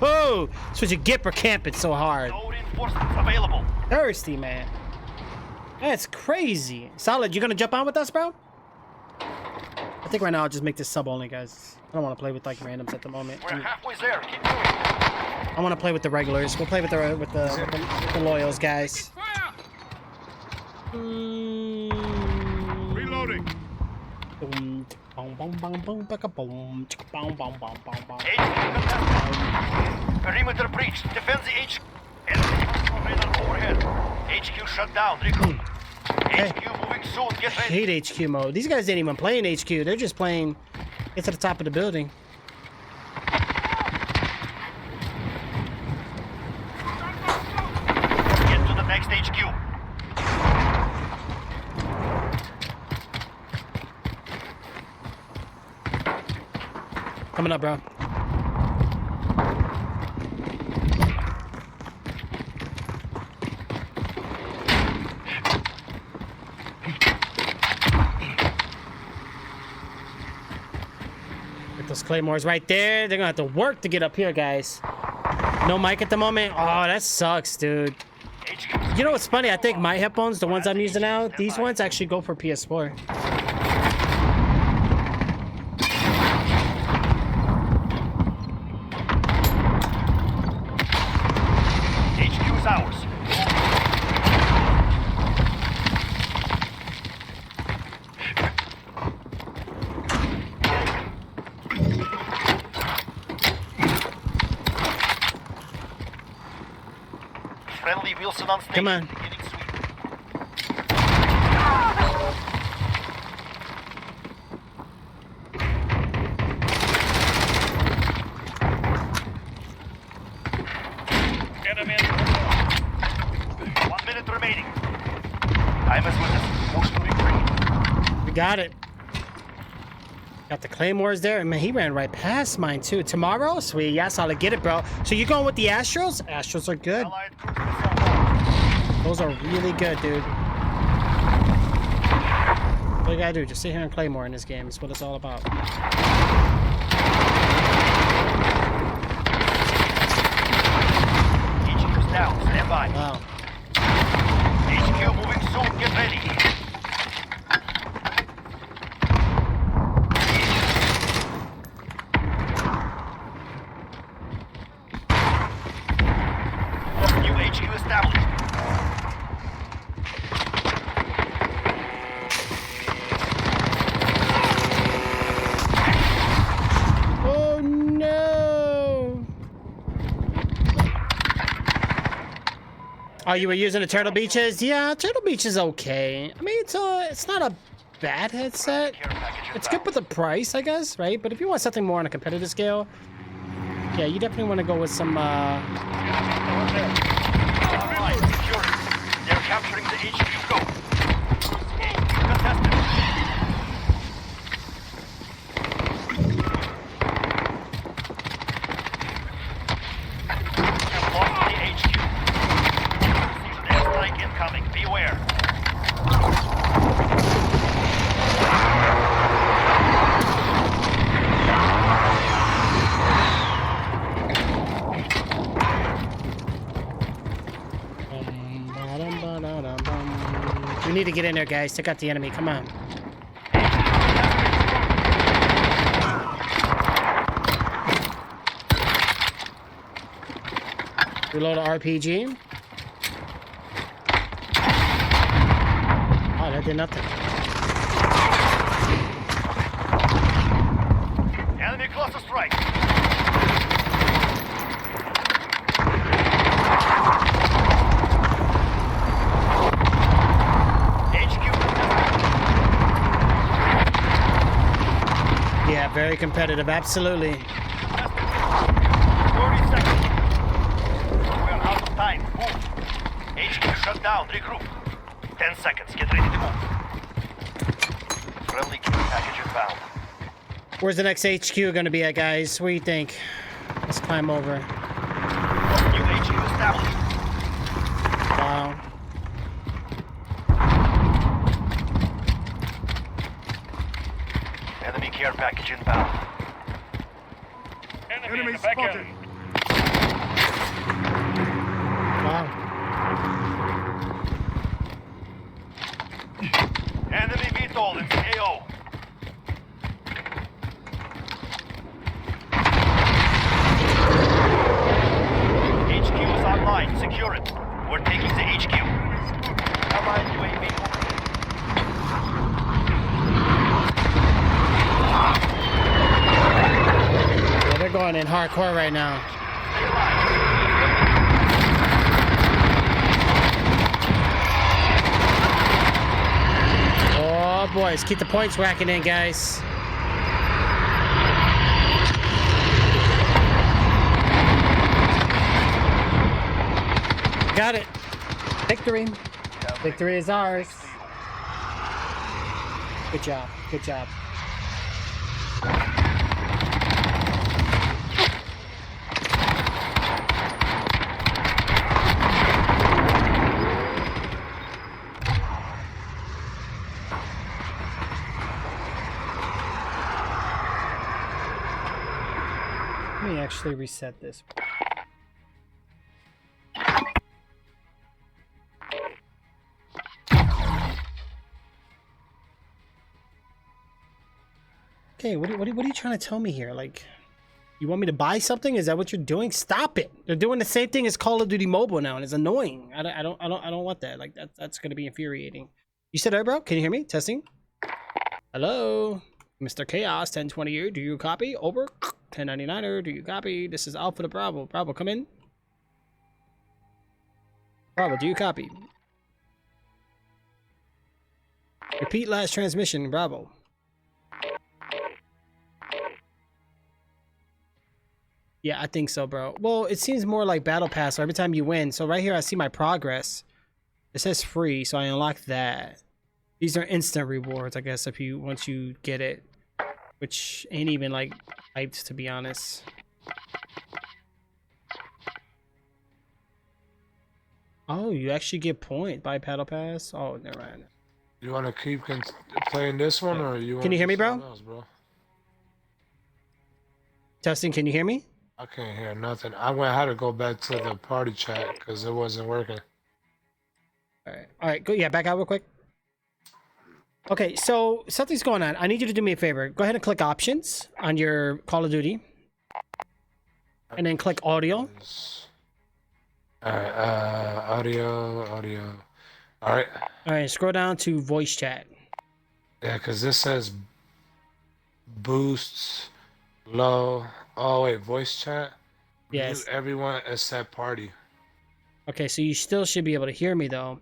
Oh, that's what you get for camping so hard. No reinforcements available. Thirsty, man. That's crazy. Solid, you gonna jump on with us, bro? I think right now I'll just make this sub only, guys. I don't want to play with like randoms at the moment. We're halfway there. Keep moving. I want to play with the regulars. We'll play with the loyals, guys. Reloading. Boom, boom, boom, boom, boom, boom, boom, boom, boom, boom, boom. HQ contested. Perimeter breached. Defend the HQ. Enemy personal radar overhead. HQ shut down. Recon. HQ moving soon. Get I ready. hate HQ mode. These guys didn't even play in HQ. They're just playing. Get to the top of the building. Get to the next HQ. Coming up, bro. Get those claymores right there. They're gonna have to work to get up here, guys. No mic at the moment. Oh, that sucks, dude. HQ. You know what's funny? I think my headphones, the ones I'm using now, these ones actually go for PS4. HQ is ours. Friendly Wilson on station. Come on. Beginning sweep. Enemy. 1 minute remaining. Time is with us. Push to retreat. We got it. Got the claymores there. Man, he ran right past mine too. Tomorrow? Sweet. Yeah, solid. Get it, bro. So you going with the Astros? Astros are good. Allied cruise missile. Those are really good, dude. All you gotta do, just sit here and claymore in this game. It's what it's all about. HQ is down. Stand by. Wow. HQ moving soon. Get ready. New HQ established. Oh no! Oh, you were using the Turtle Beaches? Yeah, Turtle Beach is okay. I mean, it's not a bad headset. Care package It's good with the price, I guess, right? But if you want something more on a competitive scale, yeah, you definitely want to go with some. Allied securing. They're capturing the HQ. Go. Contested. Have lost the HQ. Precision airstrike incoming. Beware. We need to get in there, guys. Take out the enemy. Come on. Reload an RPG. Oh, that did nothing. Enemy cluster strike. HQ Yeah, very competitive. Absolutely. 30 seconds. We are out of time. Move. HQ shut down. Regroup. 10 seconds. Get ready to move. Friendly care package inbound. Where's the next HQ going to be at, guys? What do you think? Let's climb over. New HQ established. Wow. Enemy care package inbound. Enemy spotted. Wow. Enemy VTOL in AO. HQ is online. Secure it. We're taking the HQ. Allied UAV Yeah, they're going in hardcore right now. Stay alive. Oh, boys. Keep the points racking in, guys. Got it. Victory. Victory is ours. Good job. Good job. Let me actually reset this. Okay, what are you trying to tell me here? Like, you want me to buy something? Is that what you're doing? Stop it! They're doing the same thing as Call of Duty Mobile now, and it's annoying. I don't want that. Like, that's gonna be infuriating. You said, "Hey, bro, can you hear me? Testing. Hello, Mr. Chaos 1020. Do you copy? Over. 1099er. Do you copy? This is Alpha to Bravo. Bravo, come in. Bravo, do you copy? Repeat last transmission. Bravo. Yeah, I think so, bro. Well, it seems more like Battle Pass. So every time you win. So right here, I see my progress. It says free, so I unlock that. These are instant rewards, I guess, if you once you get it, which ain't even like hyped, to be honest. Oh, you actually get point by Battle Pass. Oh, never mind. You want to keep playing this one, or you? Can you hear me, bro? Else, bro? Testing. Can you hear me? I can't hear nothing. I had to go back to the party chat because it wasn't working. All right, go. Yeah, back out real quick. Okay, so something's going on. I need you to do me a favor. Go ahead and click options on your Call of Duty, and then click audio. Alright, audio. Alright. Alright, scroll down to voice chat. Yeah, because this says boosts low. Oh, wait, voice chat? Yes. Mute everyone except party. Okay, so you still should be able to hear me, though.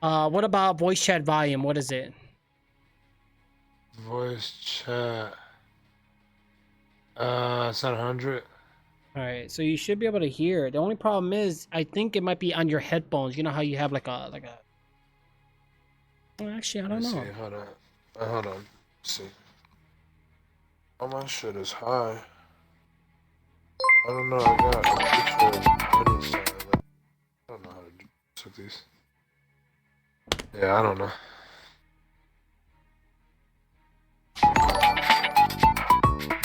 What about voice chat volume? What is it? Voice chat. It's not 100. All right, so you should be able to hear it. The only problem is, I think it might be on your headphones. You know how you have like a Well, actually, I don't Let's know. see. Hold on. Hold on. Let's see. Oh, my shit is high. I don't know. I got a picture of money style. Like, I don't know how to took these. Yeah, I don't know.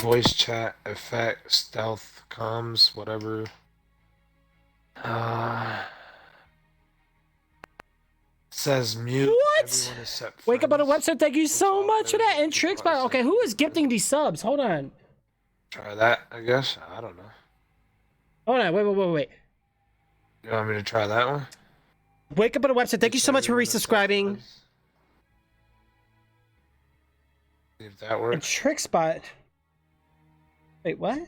Voice chat, effect, stealth, comms, whatever. Says mute. What? Everyone is set Wake up on the friends. website. Thank you so all much for that. players And will be Tricks, part of okay, who is gifting these subs? Hold on. Try that, I guess. I don't know. Hold on. Wait. You want me to try that one? Wake up on the website. Thank you so much for Everyone is set resubscribing. friends. See if that And works. Trickspot. Wait, what?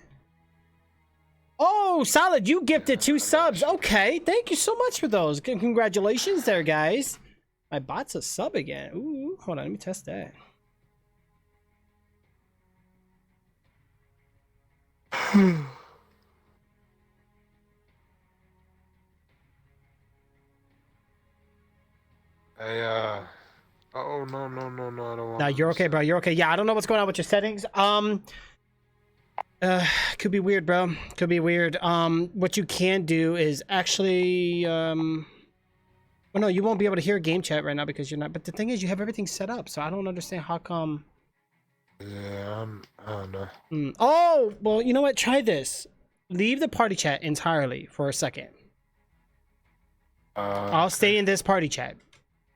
Oh, Solid, you gifted 2 subs. Okay, thank you so much for those. Congratulations there, guys. My bot's a sub again. Ooh, hold on, let me test that. Hey, oh, no, I don't want No, you're okay, bro. You're okay. Yeah, I don't know what's going on with your settings. Could be weird, bro. Could be weird. What you can do is actually, well, no, you won't be able to hear game chat right now because you're not. But the thing is, you have everything set up, so I don't understand how come. Yeah, I don't know. Oh, well, you know what? Try this. Leave the party chat entirely for a second. I'll stay in this party chat.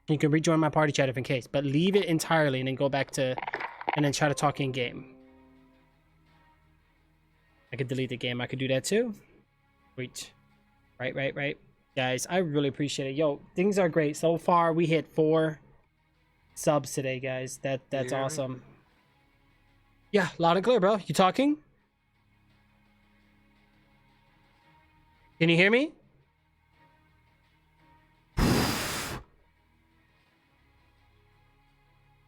You can rejoin my party chat if in case, but leave it entirely and then go back to, and then try to talk in game. I could delete the game. I could do that too. Wait. Right. Guys, I really appreciate it. Yo, things are great. So far, we hit 4 subs today, guys. That's hear me? awesome. Yeah, loud and clear, bro. You talking? Can you hear me?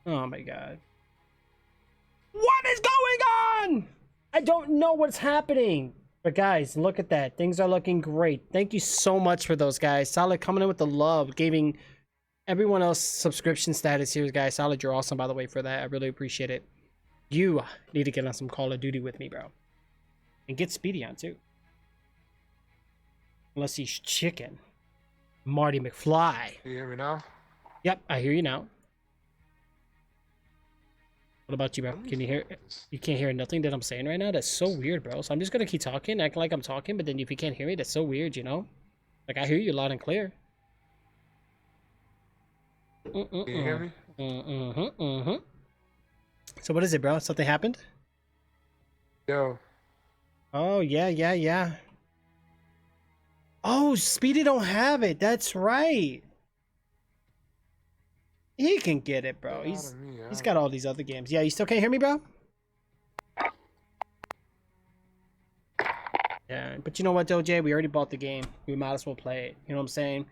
Oh my god. What is going on? I don't know what's happening. But guys, look at that. Things are looking great. Thank you so much for those, guys. Solid coming in with the love, giving everyone else subscription status here, guys. Solid, you're awesome, by the way, for that. I really appreciate it. You need to get on some Call of Duty with me, bro. And get Speedy on, too. Unless he's chicken. Marty McFly. You hear me now? Yep, I hear you now. What about you, bro? Can you hear? You can't hear nothing that I'm saying right now? That's so weird, bro. So I'm just gonna keep talking, acting like I'm talking, but then if you can't hear me, that's so weird, you know? Like, I hear you loud and clear. Can you hear me? So what is it, bro? Something happened? Yo. Oh, yeah. Oh, Speedy don't have it. That's right. He can get it, bro. He's got all these other games. Yeah, you still can't hear me, bro? Yeah, but you know what, though, Jay? We already bought the game. We might as well play it. You know what I'm saying?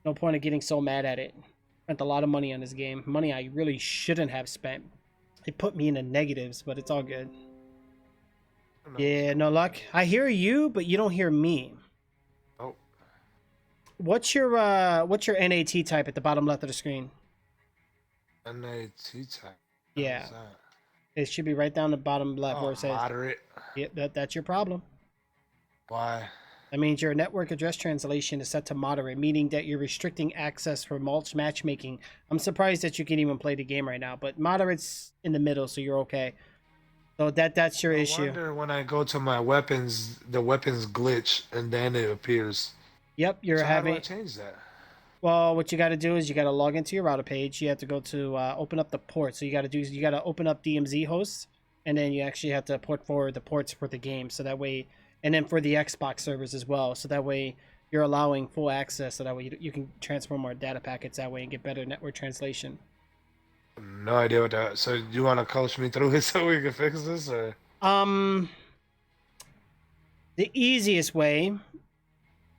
No point of getting so mad at it. Spent a lot of money on this game. Money I really shouldn't have spent. It put me in the negatives, but it's all good. Yeah, no luck. I hear you, but you don't hear me. Oh. What's your NAT type at the bottom left of the screen? NAT type. Yeah. It should be right down the bottom left where it says moderate. Yep, that's your problem. Why? That means your network address translation is set to moderate, meaning that you're restricting access for mulch matchmaking. I'm surprised that you can even play the game right now, but moderate's in the middle, so you're okay. So that's your issue. I wonder when I go to my weapons, the weapons glitch and then it appears. Yep, you're So having. How do I change that? Well, what you got to do is you got to log into your router page. You have to go to open up the port. So you got to open up DMZ hosts, and then you actually have to port forward the ports for the game. So that way, and then for the Xbox servers as well. So that way you're allowing full access. So that way you can transfer more data packets that way and get better network translation. No idea what that. So you want to coach me through it so we can fix this, or? The easiest way. Do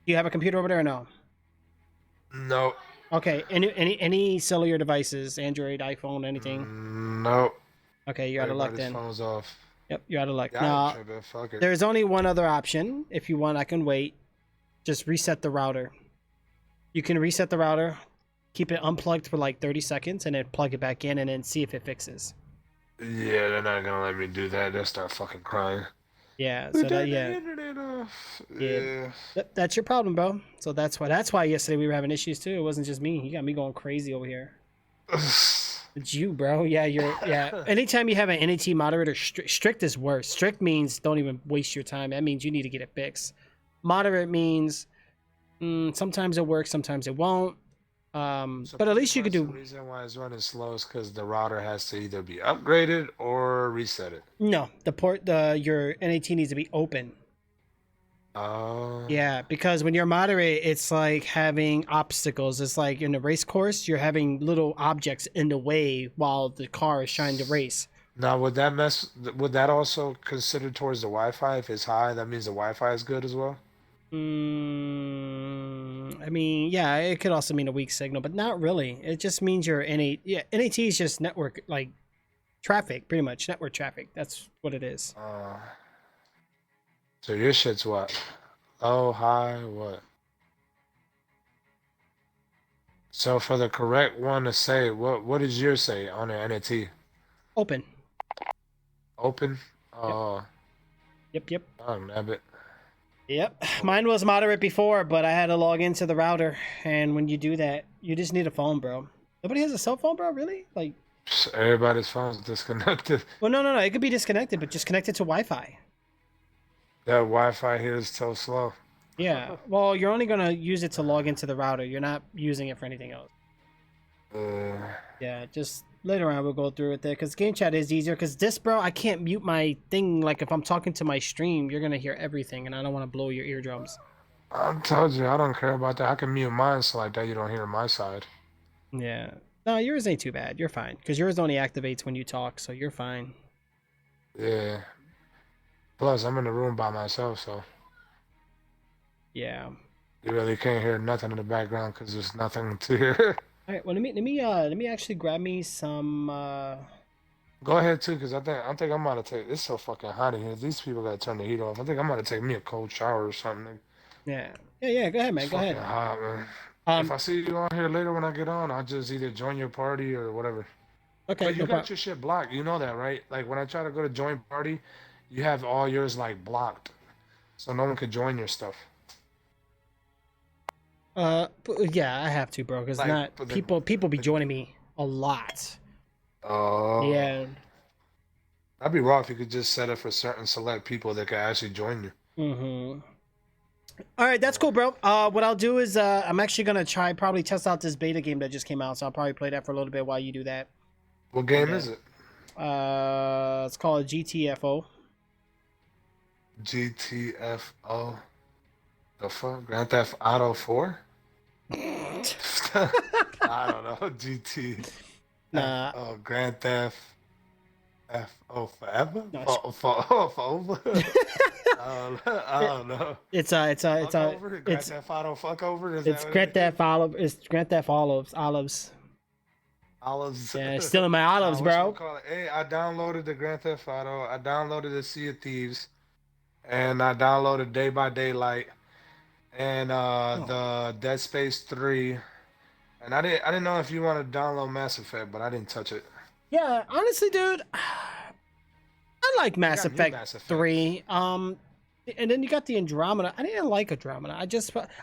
you have a computer over there or no? No. Okay. Any cellular devices, Android, iPhone, anything? No. Okay, you're out of luck Everybody's then. phone's off. Yep, you're out of luck. Yeah, I Now, ain't tripping. Fuck it. there's only one other option. If you want, I can wait. Just reset the router. You can reset the router, keep it unplugged for like 30 seconds, and then plug it back in and then see if it fixes. Yeah, they're not gonna let me do that. They'll start fucking crying. Yeah, We so that, turned the yeah. internet off. Yeah. Yeah. That's your problem, bro. So that's why yesterday we were having issues too. It wasn't just me. You got me going crazy over here. It's you, bro. Yeah, yeah. Anytime you have an NAT moderator, strict is worse. Strict means don't even waste your time. That means you need to get it fixed. Moderate means sometimes it works, sometimes it won't. So But at pretty least you could much do. The reason why it's running slow is because the router has to either be upgraded or reset it. No, your NAT needs to be open. Oh. Yeah, because when you're moderate, it's like having obstacles. It's like in a race course, you're having little objects in the way while the car is trying to race. Now, would that also consider towards the Wi-Fi? If it's high, that means the Wi-Fi is good as well? I mean, yeah, it could also mean a weak signal, but not really. It just means your NAT. Yeah, NAT is just network, like traffic, pretty much network traffic. That's what it is. So your shit's what? Low, high, what? So for the correct one to say, what does yours say on the NAT? Open. Open? Oh, Yep. damn it. Yep. Mine was moderate before, but I had to log into the router, and when you do that, you just need a phone, bro. Nobody has a cell phone, bro. Really? Like, Everybody's phone's disconnected. well, no. It could be disconnected, but just connected to Wi-Fi. That Wi-Fi here is so slow. Yeah. Well, you're only gonna use it to log into the router. You're not using it for anything else. Yeah. Just later on, we'll go through with it because game chat is easier. Because this, bro, I can't mute my thing. Like if I'm talking to my stream, you're gonna hear everything, and I don't want to blow your eardrums. I told you I don't care about that. I can mute mine so like that you don't hear my side. Yeah. No, yours ain't too bad. You're fine because yours only activates when you talk, so you're fine. Yeah. Plus, I'm in the room by myself, so Yeah. you really can't hear nothing in the background because there's nothing to hear. All right. Well, let me actually grab me some. Go ahead too, because I think I'm about to take. It's so fucking hot in here. These people gotta turn the heat off. I think I'm about to take me a cold shower or something. Yeah. Yeah. Go ahead, man. It's Go fucking ahead. hot, man. Um. If I see you on here later when I get on, I'll just either join your party or whatever. Okay. But you No got problem. your shit blocked. You know that, right? Like when I try to go to join party, you have all yours like blocked, so no one could join your stuff. Yeah, I have to, bro, because Like, not but then- people be joining me a lot. Oh. Yeah. That'd be raw if you could just set it for certain select people that could actually join you. Mm-hmm. All right, that's cool, bro. What I'll do is I'm actually gonna probably test out this beta game that just came out, so I'll probably play that for a little bit while you do that. What game Okay. is it? It's called GTFO. GTFO. The fuck? Grand Theft Auto 4? I don't know. GT. Nah. Oh, Grand Theft FO Forever? No, Forever? I don't know. It's Fuck over? Grand it's Theft Auto fuck over? Is it's that what Grand it is? Theft Olive. It's Grand Theft Olives. Olives. Yeah, it's still in my olives, bro. Hey, I downloaded the Grand Theft Auto. I downloaded the Sea of Thieves, and I downloaded Day by Daylight, and the Dead Space 3. And I didn't know if you want to download Mass Effect, but I didn't touch it. Yeah, honestly, dude, I like Mass got new Effect Mass Effect. 3. And then you got the Andromeda. I didn't like Andromeda.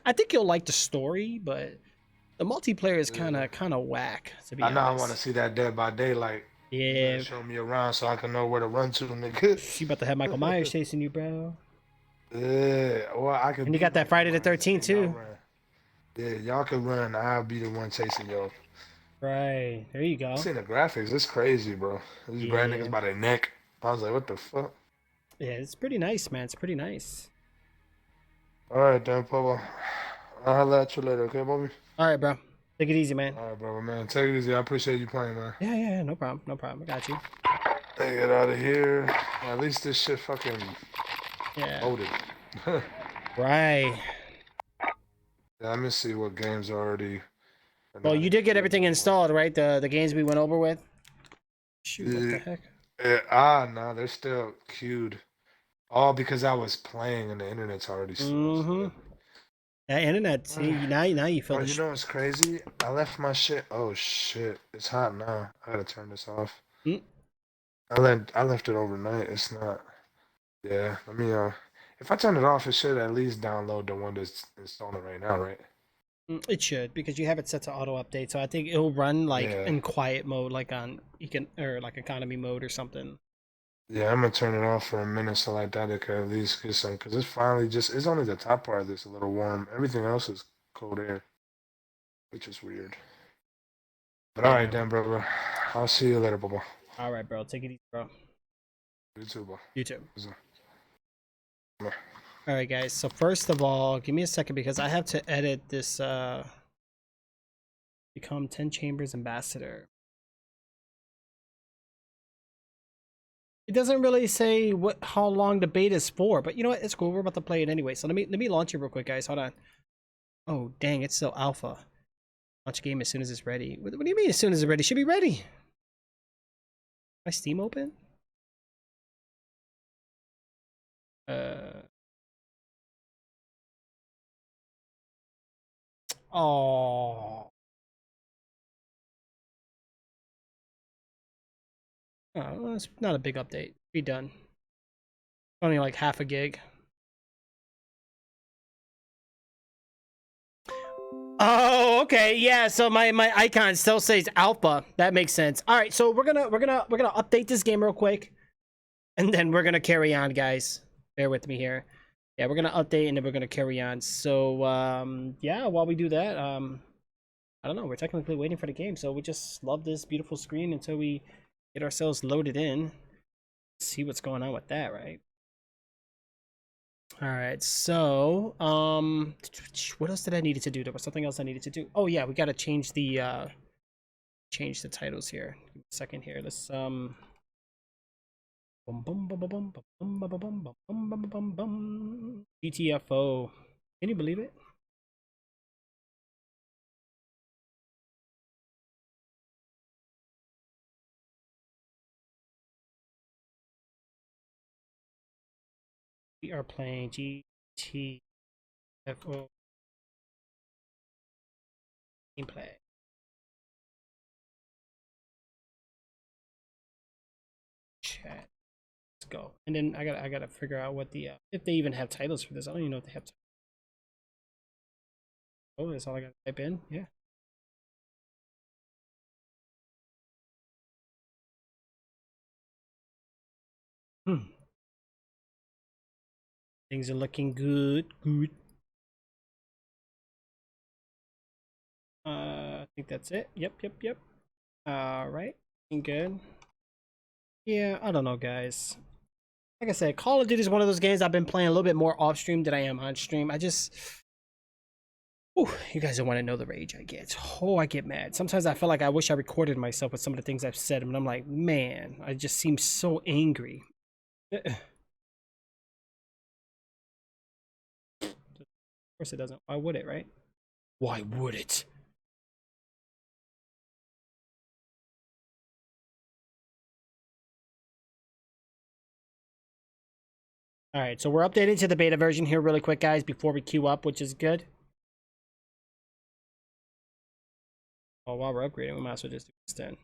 I think you'll like the story, but the multiplayer is kind of whack. To be I know I honest. want to see that Dead by Daylight. Yeah, Show me around so I can know where to run to, nigga. you about to have Michael Myers chasing you, bro. Yeah, well, I could. And you be got that Michael Friday the Myers, 13th and y'all too. run. Yeah, y'all can run. I'll be the one chasing y'all. Right there, you go. I seen the graphics. It's crazy, bro. These grab Yeah. niggas by their neck. I was like, what the fuck? Yeah, it's pretty nice, man. It's pretty nice. All right, then, Pablo. I'll holla at you later, okay, Bobby? All right, bro. Take it easy, man. All right, brother, man. Take it easy. I appreciate you playing, man. Yeah, no problem. I got you. Hey, get out of here. At least this shit fucking Yeah. loaded. Right. Yeah, let me see what games already. Well, you did get everything installed, right? The games we went over with. Shoot, what the Yeah. heck? No, they're still queued. All because I was playing and the internet's already slow. Mm-hmm. That internet, see, now you feel Oh, the. you know what's crazy? I left my shit. Oh shit, it's hot now. I gotta turn this off. Mm. I left it overnight. It's not. Yeah, let me. If I turn it off, it should at least download the one that's installing right now, right? It should because you have it set to auto update, so I think it'll run like Yeah. in quiet mode, like on or like economy mode or something. Yeah, I'm gonna turn it off for a minute so like that it could at least get some. Cause it's finally it's only the top part that's a little warm. Everything else is cold air, which is weird. But all right, Yeah. then, bro. I'll see you later, bro. All right, bro. Take it easy, bro. You too, bro. You too. Bye. All right, guys. So first of all, give me a second because I have to edit this. Become 10 Chambers ambassador. It doesn't really say how long the beta is for, but you know what? It's cool. We're about to play it anyway. So let me launch it real quick, guys. Hold on. Oh dang, it's still alpha. Launch game as soon as it's ready. What do you mean as soon as it's ready? It should be ready. My Steam open? Oh. Oh, well, it's not a big update. Be done. Only like half a gig. Oh, okay. Yeah, so my icon still says alpha. That makes sense. All right, so we're gonna update this game real quick, and then we're gonna carry on, guys. Bear with me here. Yeah, we're gonna update and then we're gonna carry on. So yeah, while we do that, I don't know. We're technically waiting for the game, so we just love this beautiful screen until we get ourselves loaded in. See what's going on with that, right? All right, so what else did I need to do? There was something else I needed to do. Oh yeah, we gotta change the titles here. Give me a second here. Let's GTFO. Can you believe it? We are playing GTFO gameplay. Chat. Let's go. And then I gotta figure out what the if they even have titles for this. I don't even know if they have titles. Oh, that's all I gotta type in. Yeah. Things are looking good. I think that's it. Yep. All right. Looking good. Yeah, I don't know, guys. Like I said, Call of Duty is one of those games I've been playing a little bit more off stream than I am on stream. Ooh, you guys don't want to know the rage I get. Oh, I get mad. Sometimes I feel like I wish I recorded myself with some of the things I've said, and I'm like, man, I just seem so angry. Of course it doesn't. Why would it, right? Why would it? All right, so we're updating to the beta version here really quick, guys, before we queue up, which is good. Oh, while we're upgrading, we might as well just do this then.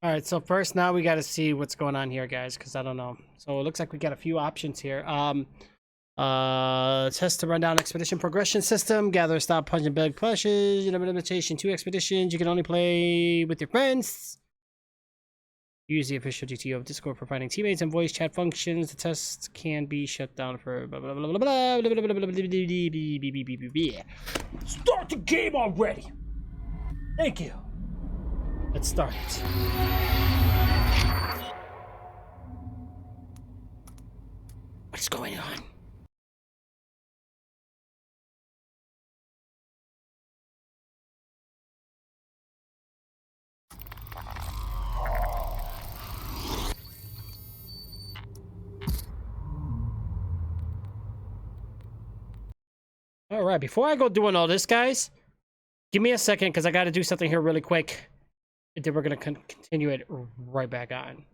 All right, so first now we got to see what's going on here, guys, because I don't know. So it looks like we got a few options here. Test to run down expedition progression system. Gather, stop, punch, and beg plushes. You know, limitation 2 expeditions. You can only play with your friends. Use the official GTFO Discord for finding teammates and voice chat functions. The test can be shut down for blah blah blah blah blah blah blah blah blah. Start the game already. Thank you. Let's start it. What's going on? All right, before I go doing all this, guys, give me a second because I got to do something here really quick. And then we're going to continue it right back on.